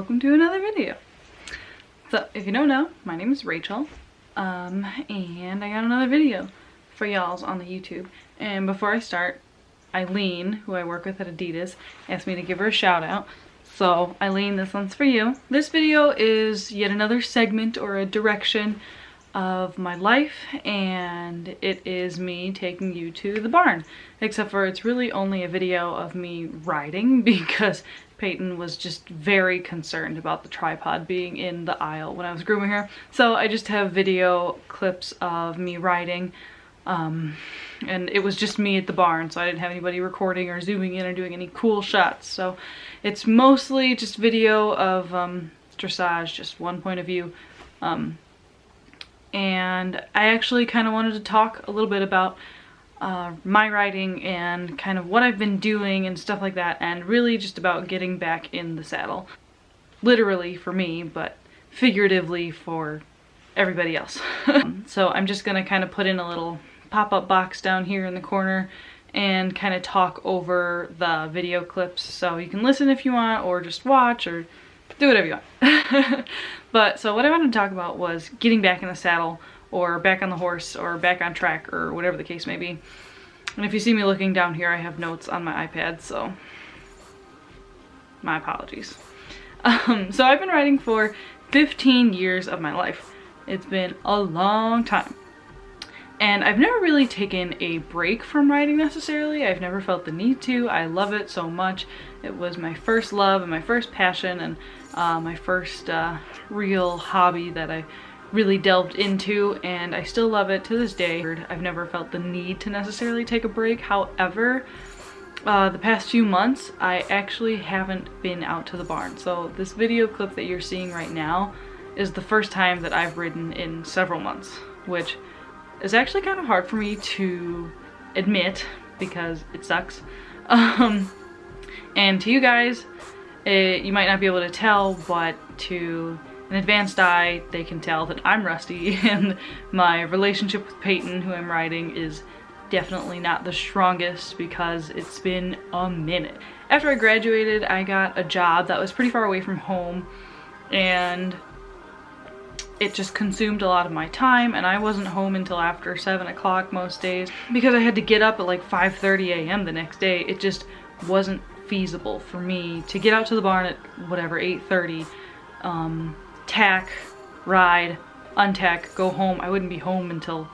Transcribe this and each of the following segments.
welcome to another video. So if you don't know, my name is Rachel, and I got another video for y'all's on the YouTube. And before I start, Eileen, who I work with at Adidas, asked me to give her a shout out. So Eileen, this one's for you. This video is yet another segment or a direction of my life, and it is me taking you to the barn, except for it's really only a video of me riding because Peyton was just very concerned about the tripod being in the aisle when I was grooming her. So I just have video clips of me riding, and it was just me at the barn, so I didn't have anybody recording or zooming in or doing any cool shots. So it's mostly just video of dressage, just one point of view. And I actually kind of wanted to talk a little bit about my riding and kind of what I've been doing and stuff like that, and really just about getting back in the saddle. Literally for me, but figuratively for everybody else. So I'm just gonna kind of put in a little pop-up box down here in the corner and kind of talk over the video clips, so you can listen if you want, or just watch, or do whatever you want. But so what I wanted to talk about was getting back in the saddle, or back on the horse, or back on track, or whatever the case may be. And if you see me looking down here, I have notes on my iPad, so my apologies. So I've been riding for 15 years of my life. It's been a long time. And I've never really taken a break from riding necessarily. I've never felt the need to. I love it so much. It was my first love and my first passion, and my first real hobby that I really delved into, and I still love it to this day. I've never felt the need to necessarily take a break. However, the past few months I actually haven't been out to the barn. So this video clip that you're seeing right now is the first time that I've ridden in several months, which is actually kind of hard for me to admit because it sucks. And to you guys, you might not be able to tell, but to an advanced eye, they can tell that I'm rusty, and my relationship with Peyton, who I'm riding, is definitely not the strongest because it's been a minute. After I graduated, I got a job that was pretty far away from home, and it just consumed a lot of my time, and I wasn't home until after 7 o'clock most days because I had to get up at like 5:30 a.m. the next day. It just wasn't feasible for me to get out to the barn at whatever 8:30, tack, ride, untack, go home. I wouldn't be home until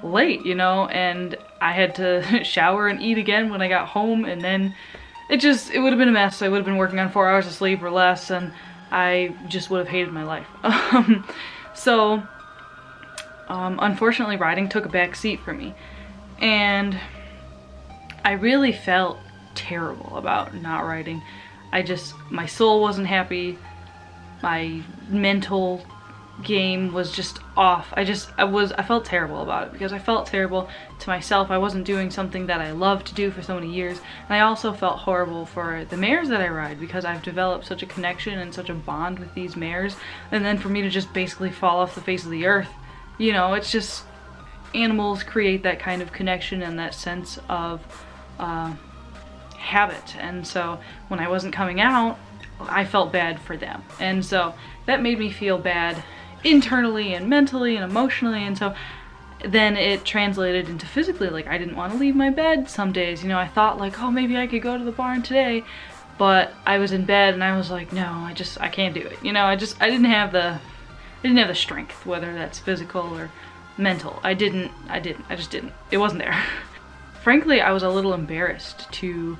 late, you know, and I had to shower and eat again when I got home, and then it would have been a mess. I would have been working on 4 hours of sleep or less, and I just would have hated my life. So unfortunately, riding took a back seat for me, and I really felt terrible about not riding. My soul wasn't happy. My mental game was just off. I felt terrible about it because I felt terrible to myself. I wasn't doing something that I loved to do for so many years. And I also felt horrible for the mares that I ride because I've developed such a connection and such a bond with these mares. And then for me to just basically fall off the face of the earth, you know, it's just, animals create that kind of connection and that sense of habit. And so when I wasn't coming out, I felt bad for them, and so that made me feel bad internally and mentally and emotionally, and so then it translated into physically. Like, I didn't want to leave my bed some days, you know. I thought like, oh, maybe I could go to the barn today, but I was in bed and I was like, no, I can't do it, you know. I didn't have the strength, whether that's physical or mental. I just didn't. It wasn't there. Frankly, I was a little embarrassed to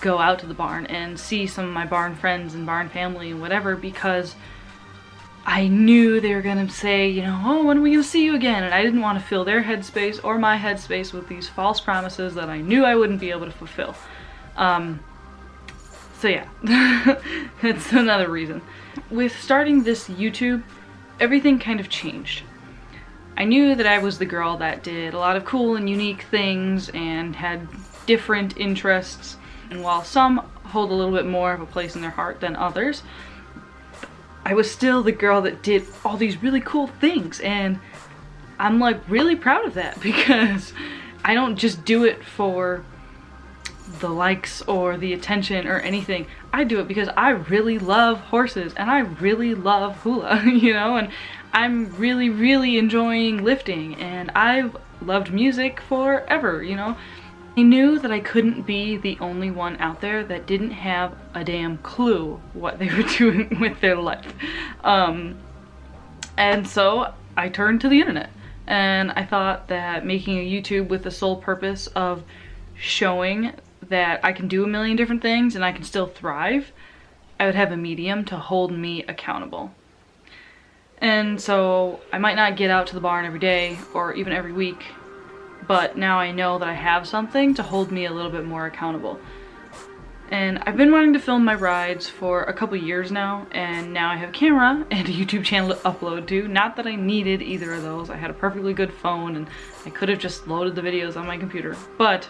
go out to the barn and see some of my barn friends and barn family and whatever, because I knew they were gonna say, you know, oh, when are we gonna see you again? And I didn't want to fill their headspace or my headspace with these false promises that I knew I wouldn't be able to fulfill. So yeah, that's another reason. With starting this YouTube, everything kind of changed. I knew that I was the girl that did a lot of cool and unique things and had different interests. And while some hold a little bit more of a place in their heart than others, I was still the girl that did all these really cool things, and I'm like really proud of that because I don't just do it for the likes or the attention or anything. I do it because I really love horses and I really love hula, you know, and I'm really, really enjoying lifting, and I've loved music forever, you know. I knew that I couldn't be the only one out there that didn't have a damn clue what they were doing with their life. And so I turned to the internet, and I thought that making a YouTube with the sole purpose of showing that I can do a million different things and I can still thrive, I would have a medium to hold me accountable. And so I might not get out to the barn every day or even every week, but now I know that I have something to hold me a little bit more accountable. And I've been wanting to film my rides for a couple years now, and now I have a camera and a YouTube channel to upload to. Not that I needed either of those. I had a perfectly good phone and I could have just loaded the videos on my computer. But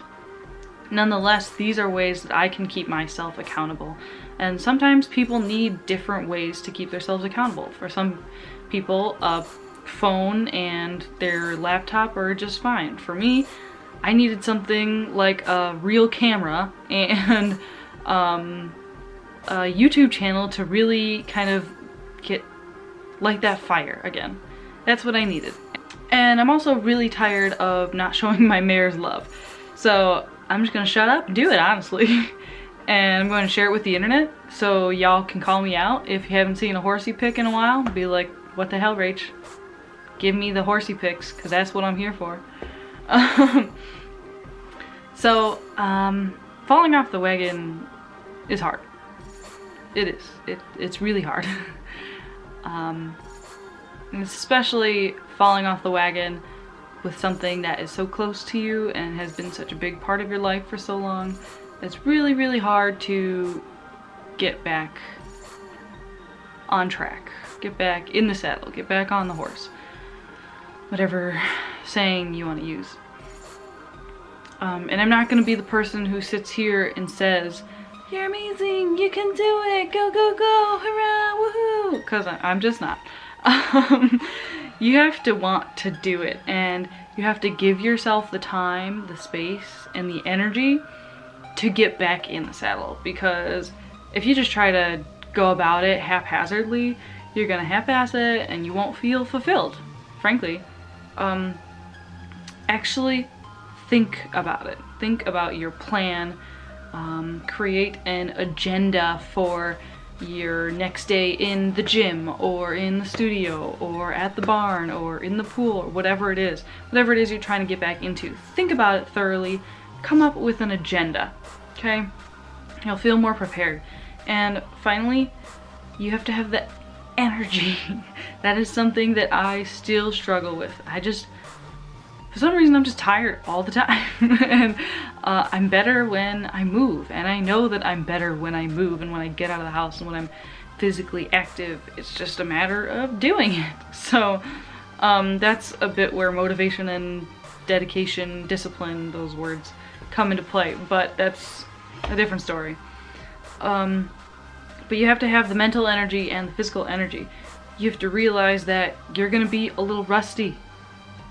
nonetheless, these are ways that I can keep myself accountable. And sometimes people need different ways to keep themselves accountable. For some people, a phone and their laptop are just fine. For me, I needed something like a real camera and a YouTube channel to really kind of light that fire again. That's what I needed. And I'm also really tired of not showing my mares love. So I'm just gonna shut up and do it, honestly. And I'm going to share it with the internet so y'all can call me out if you haven't seen a horsey pic in a while. Be like, what the hell, Rach? Give me the horsey pics, because that's what I'm here for. So, falling off the wagon is hard. It is. It's really hard. And especially falling off the wagon with something that is so close to you and has been such a big part of your life for so long. It's really, really hard to get back on track. Get back in the saddle. Get back on the horse. Whatever saying you want to use. And I'm not going to be the person who sits here and says, "You're amazing, you can do it, go, go, go, hurrah, woohoo," because I'm just not. You have to want to do it, and you have to give yourself the time, the space, and the energy to get back in the saddle, because if you just try to go about it haphazardly, you're gonna half-ass it and you won't feel fulfilled, frankly. Actually think about it. Think about your plan. Create an agenda for your next day in the gym or in the studio or at the barn or in the pool or whatever it is you're trying to get back into. Think about it thoroughly. Come up with an agenda, okay? You'll feel more prepared. And finally, you have to have the energy. That is something that I still struggle with. For some reason, I'm just tired all the time. And I'm better when I move. And I know that I'm better when I move and when I get out of the house and when I'm physically active. It's just a matter of doing it. So that's a bit where motivation and dedication, discipline, those words come into play. But that's a different story. But you have to have the mental energy and the physical energy. You have to realize that you're gonna be a little rusty.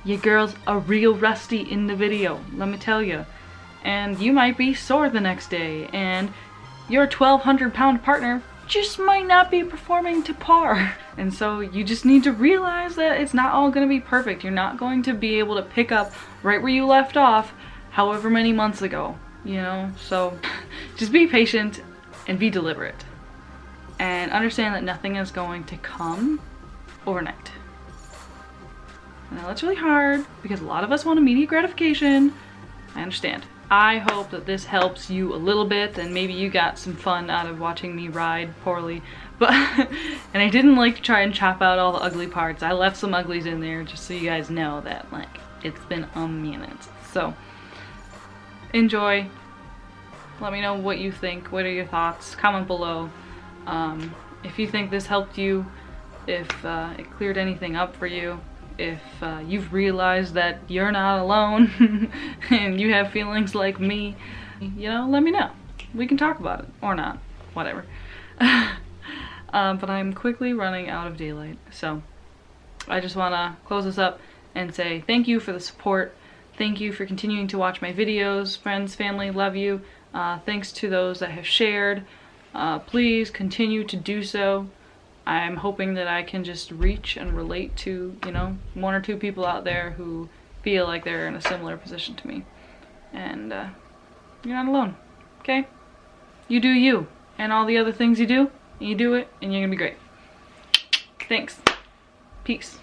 Your girl's a real rusty in the video, let me tell you. And you might be sore the next day, and your 1,200-pound partner just might not be performing to par. And so you just need to realize that it's not all gonna be perfect. You're not going to be able to pick up right where you left off however many months ago, you know? So just be patient and be deliberate. And understand that nothing is going to come overnight. Now that's really hard because a lot of us want immediate gratification. I understand. I hope that this helps you a little bit and maybe you got some fun out of watching me ride poorly. But and I didn't like try and chop out all the ugly parts. I left some uglies in there just so you guys know that like it's been a minute. So enjoy. Let me know what you think. What are your thoughts? Comment below. If you think this helped you, if it cleared anything up for you, if you've realized that you're not alone and you have feelings like me, you know, let me know. We can talk about it, or not, whatever. But I'm quickly running out of daylight, so I just want to close this up and say thank you for the support. Thank you for continuing to watch my videos. Friends, family, love you. Thanks to those that have shared. Please continue to do so. I'm hoping that I can just reach and relate to, you know, 1 or 2 people out there who feel like they're in a similar position to me. And you're not alone, okay? You do you, and all the other things you do, and you do it, and you're gonna be great. Thanks. Peace.